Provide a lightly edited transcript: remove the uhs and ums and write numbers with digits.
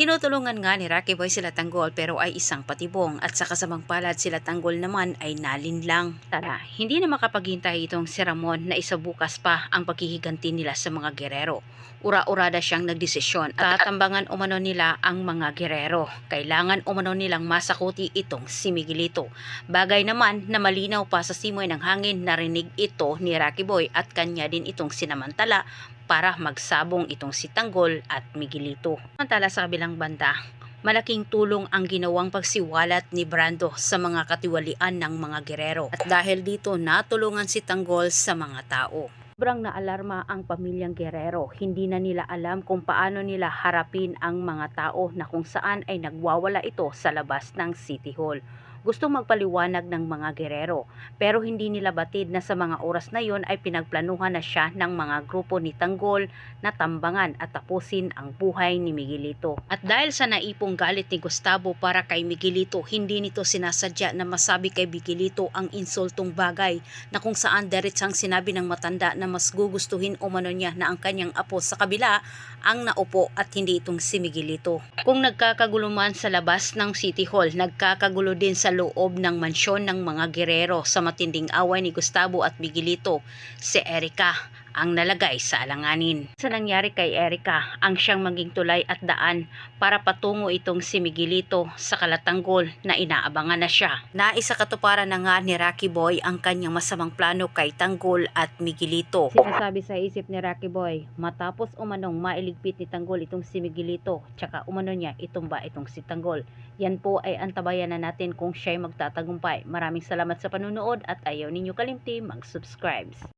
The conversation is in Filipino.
Tinutulungan nga ni Rocky Boy sila Tanggol pero ay isang patibong at sa kasamang palad sila Tanggol naman ay nalinlang. Tara, hindi na makapaghintay itong si Ramon na isabukas pa ang paghihiganti nila sa mga gerero. Ura-urada siyang nagdesisyon at tatambangan umano nila ang mga gerero. Kailangan umano nilang masakuti itong si Miguelito. Bagay naman na malinaw pa sa simoy ng hangin, narinig ito ni Rocky Boy at kanya din itong sinamantala para magsabong itong si Tanggol at Miguelito. Samantala sa kabilang banda, malaking tulong ang ginawang pagsiwalat ni Brando sa mga katiwalian ng mga gerero. At dahil dito natulungan si Tanggol sa mga tao. Sobrang naalarma ang pamilyang Guerrero. Hindi na nila alam kung paano nila harapin ang mga tao na kung saan ay nagwawala ito sa labas ng City Hall. Gustong magpaliwanag ng mga Guerrero pero hindi nila batid na sa mga oras na yon ay pinagplanuhan na siya ng mga grupo ni Tanggol na tambangan at tapusin ang buhay ni Miguelito. At dahil sa naipong galit ni Gustavo para kay Miguelito, hindi nito sinasadya na masabi kay Miguelito ang insultong bagay na kung saan diretsang sinabi ng matanda na mas gugustuhin umano niya na ang kanyang apo sa kabila ang naupo at hindi itong si Miguelito. Kung nagkakagulo man sa labas ng City Hall, nagkakagulo din sa loob ng mansyon ng mga gerero sa matinding away ni Gustavo at Miguelito. Si Erica ang nalagay sa alanganin. Sa nangyari kay Erica, ang siyang maging tulay at daan para patungo itong si Miguelito sa Kalatanggol na inaabangan na siya. Naisa katuparan na nga ni Rocky Boy ang kanyang masamang plano kay Tanggol at Miguelito. Sinasabi sa isip ni Rocky Boy, matapos umanong mailigpit ni Tanggol itong si Miguelito, tsaka umano niya itumba itong si Tanggol. Yan po ay antabayan na natin kung siya'y magtatagumpay. Maraming salamat sa panunood at ayaw ninyo kalimti mag-subscribe.